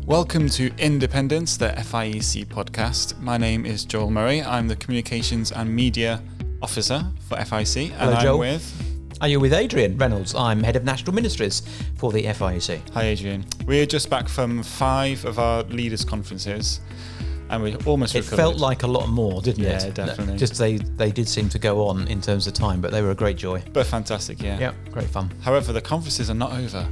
Welcome to Independence, the FIEC podcast. My name is Joel Murray. I'm the Communications and Media Officer for FIEC. And Hello, Joel. Are you with Adrian Reynolds? I'm Head of National Ministries for the FIEC. Hi, Adrian. We're just back from 5 of our leaders' conferences, and we almost recovered. It felt like a lot more, didn't it? Yeah, definitely. Just they did seem to go on in terms of time, but they were a great joy. But fantastic, yeah. Yeah, great fun. However, the conferences are not over.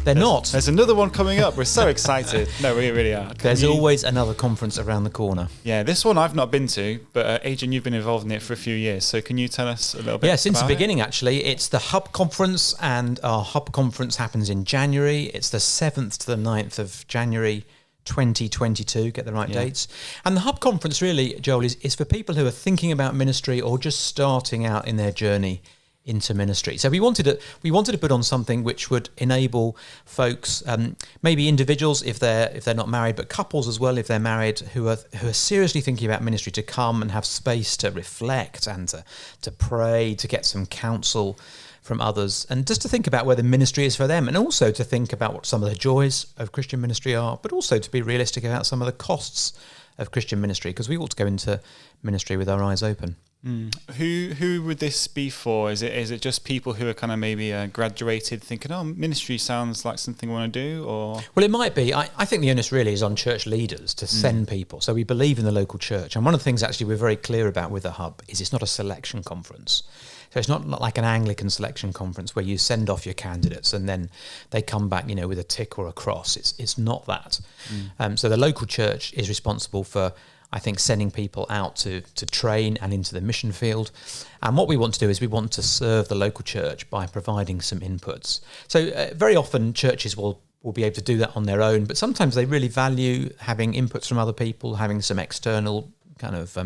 They're not. There's another one coming up. We're so excited. No, we really are. There's always another conference around the corner. Yeah, this one I've not been to, but Adrian, you've been involved in it for a few years. So can you tell us a little bit? Yeah, since the beginning, actually. It's the Hub Conference, and our Hub Conference happens in January. It's the 7th to the 9th of January 2022, get the right dates. And the Hub Conference really, Joel, is for people who are thinking about ministry or just starting out in their journey into ministry. So we wanted to put on something which would enable folks, maybe individuals if they're not married, but couples as well if they're married, who are seriously thinking about ministry, to come and have space to reflect and to pray, to get some counsel from others, and just to think about whether ministry is for them, and also to think about what some of the joys of Christian ministry are, but also to be realistic about some of the costs of Christian ministry, because we ought to go into ministry with our eyes open. Who would this be for? Is it just people who are kind of maybe graduated, thinking, oh, ministry sounds like something I want to do? Or well, it might be. I think the onus really is on church leaders to send people. So we believe in the local church, and one of the things actually we're very clear about with the Hub is it's not a selection conference. So it's not like an Anglican selection conference where you send off your candidates and then they come back, with a tick or a cross. It's not that. So the local church is responsible for, I think, sending people out to train and into the mission field. And what we want to do is we want to serve the local church by providing some inputs. So very often churches will be able to do that on their own, but sometimes they really value having inputs from other people, having some external kind of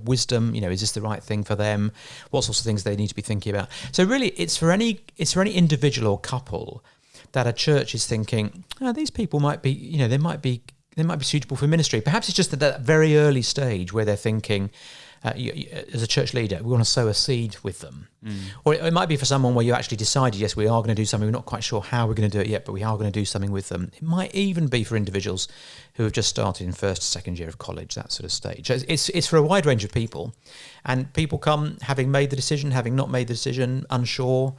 wisdom. Is this the right thing for them? What sorts of things they need to be thinking about? So really, it's for any individual or couple that a church is thinking, these people might be, they might be suitable for ministry. Perhaps it's just at that very early stage where they're thinking, as a church leader, we want to sow a seed with them. Or it might be for someone where you actually decided, yes, we are going to do something. We're not quite sure how we're going to do it yet, but we are going to do something with them. It might even be for individuals who have just started in first or second year of college, that sort of stage. It's for a wide range of people. And people come having made the decision, having not made the decision, unsure.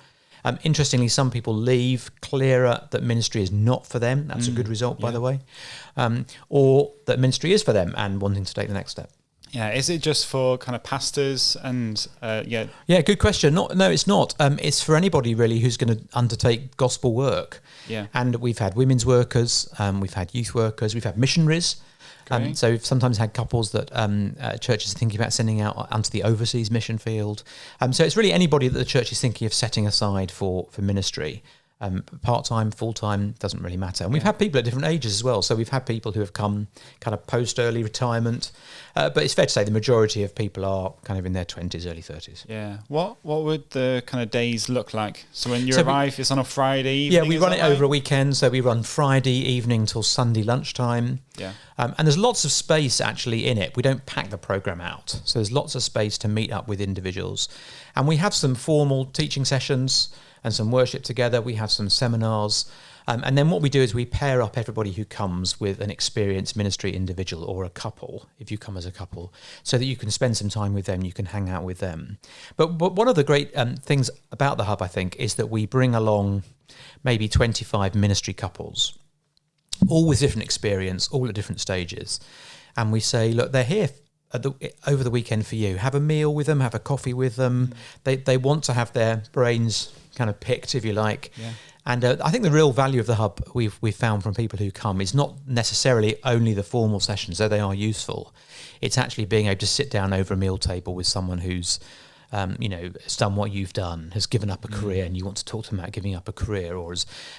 Interestingly, some people leave clearer that ministry is not for them. That's a good result, by the way. Or that ministry is for them and wanting to take the next step. Yeah, is it just for kind of pastors and Yeah, good question. No, it's not. It's for anybody really who's going to undertake gospel work. Yeah, and we've had women's workers, we've had youth workers, we've had missionaries. So we've sometimes had couples that churches are thinking about sending out onto the overseas mission field. So it's really anybody that the church is thinking of setting aside for ministry. Part-time, full-time, doesn't really matter. And we've had people at different ages as well. So we've had people who have come kind of post-early retirement. But it's fair to say the majority of people are kind of in their 20s, early 30s. Yeah. What would the kind of days look like? So when you arrive, it's on a Friday evening? Yeah, we run it over a weekend. So we run Friday evening till Sunday lunchtime. Yeah. And there's lots of space actually in it. We don't pack the programme out. So there's lots of space to meet up with individuals. And we have some formal teaching sessions and some worship together. We have some seminars. And then what we do is we pair up everybody who comes with an experienced ministry individual or a couple, if you come as a couple, so that you can spend some time with them, you can hang out with them. But one of the great things about the Hub, I think, is that we bring along maybe 25 ministry couples, all with different experience, all at different stages. And we say, look, they're here over the weekend for you. Have a meal with them, have a coffee with them. They want to have their brains kind of picked, if you like. Yeah. And I think the real value of the Hub we've found from people who come is not necessarily only the formal sessions, though they are useful. It's actually being able to sit down over a meal table with someone who's has done what you've done, has given up a career, and you want to talk to them about giving up a career, or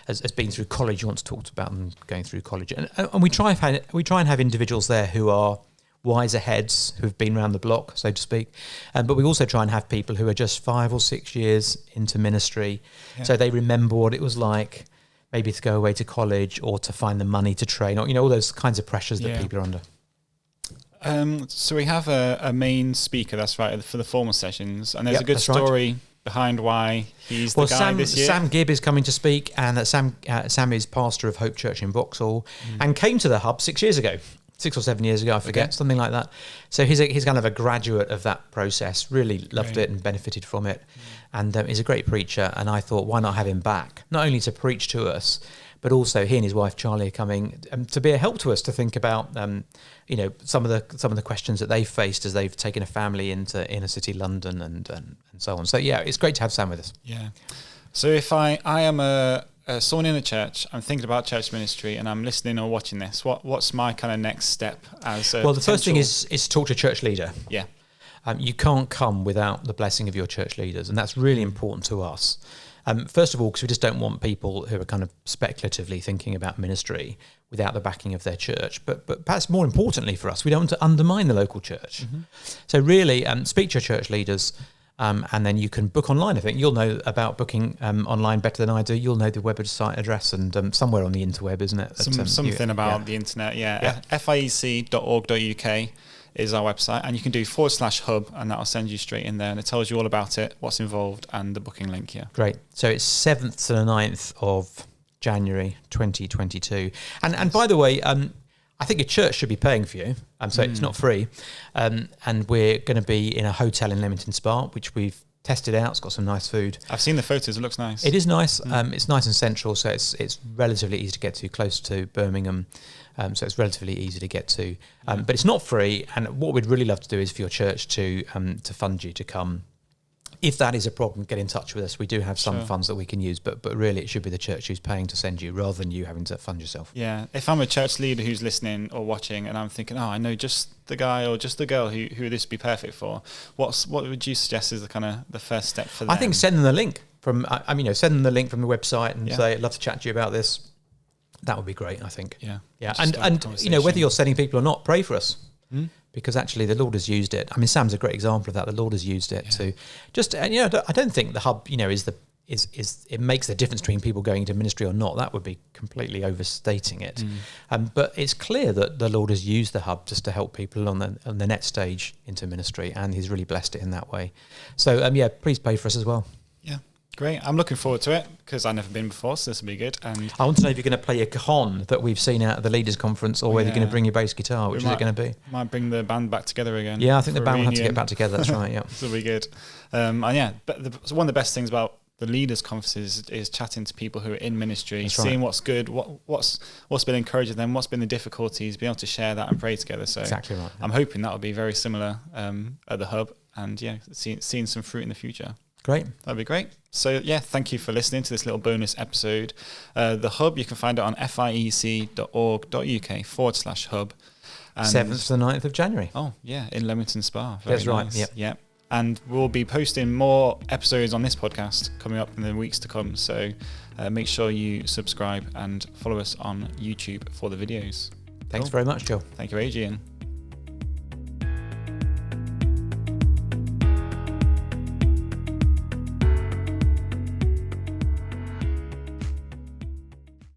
has been through college, you want to talk about them going through college. And we try and have individuals there who are wiser heads, who've been around the block, so to speak. But we also try and have people who are just 5 or 6 years into ministry, so they remember what it was like, maybe to go away to college or to find the money to train, or all those kinds of pressures that people are under. So we have a main speaker, that's right, for the formal sessions, and there's a good story behind why he's the guy this year? Sam Gibb is coming to speak, and Sam is pastor of Hope Church in Vauxhall, and came to the Hub 6 years ago. 6 or 7 years ago, I forget, something like that. So he's kind of a graduate of that process, really loved it and benefited from it. And he's a great preacher, and I thought, why not have him back? Not only to preach to us, but also he and his wife Charlie are coming to be a help to us to think about, some of the questions that they've faced as they've taken a family into inner city London and so on. So yeah, it's great to have Sam with us. Yeah. So if I am someone in a church, I'm thinking about church ministry, and I'm listening or watching this, what's my kind of next step as a Well, the first thing is to talk to a church leader. Yeah. You can't come without the blessing of your church leaders, and that's really important to us. First of all, because we just don't want people who are kind of speculatively thinking about ministry without the backing of their church. But perhaps more importantly for us, we don't want to undermine the local church. So really, speak to your church leaders, and then you can book online. I think you'll know about booking online better than I do. You'll know the website address and somewhere on the interweb, isn't it? Something about the internet, FIEC.org.uk is our website, and you can do /hub, and that'll send you straight in there, and it tells you all about it, what's involved, and the booking link here. Great. So it's 7th to the 9th of January 2022. And by the way, I think a church should be paying for you, so it's not free. And we're going to be in a hotel in Leamington Spa, which we've tested out. It's got some nice food. I've seen the photos. It looks nice. It is nice. It's nice and central, so it's relatively easy to get to, close to Birmingham. So it's relatively easy to get to. But it's not free. And what we'd really love to do is for your church to fund you to come. If that is a problem, get in touch with us. We do have some funds that we can use, but really it should be the church who's paying to send you rather than you having to fund yourself. Yeah. If I'm a church leader who's listening or watching and I'm thinking, I know just the guy or just the girl who this would be perfect for, what would you suggest is the kind of the first step for them? I think send them the link from, send them the link from the website and say, I'd love to chat to you about this. That would be great, I think. Yeah. And whether you're sending people or not, pray for us. Because actually the Lord has used it. I mean, Sam's a great example of that. The Lord has used it to just, I don't think the Hub, is it makes the difference between people going into ministry or not. That would be completely overstating it. But it's clear that the Lord has used the Hub just to help people on the next stage into ministry, and He's really blessed it in that way. So please pray for us as well. Yeah. Great. I'm looking forward to it because I've never been before, so this will be good. And I want to know if you're going to play a cajon that we've seen out at the Leaders Conference, or whether you're going to bring your bass guitar. Which is it going to be? Might bring the band back together again. Yeah, I think the band will have to get back together. That's right. Yeah, this will be good. But one of the best things about the Leaders Conferences is chatting to people who are in ministry, seeing what's good, what's been encouraging them, what's been the difficulties, being able to share that and pray together. So exactly right. I'm hoping that will be very similar at the Hub, and seeing some fruit in the future. Great. That'd be great. So thank you for listening to this little bonus episode. The Hub, you can find it on fiec.org.uk/hub. 7th to the 9th of January. Oh, yeah, in Leamington Spa. That's right. Nice. Yep. And we'll be posting more episodes on this podcast coming up in the weeks to come. So make sure you subscribe and follow us on YouTube for the videos. Thanks very much, Joe. Thank you, Adrian.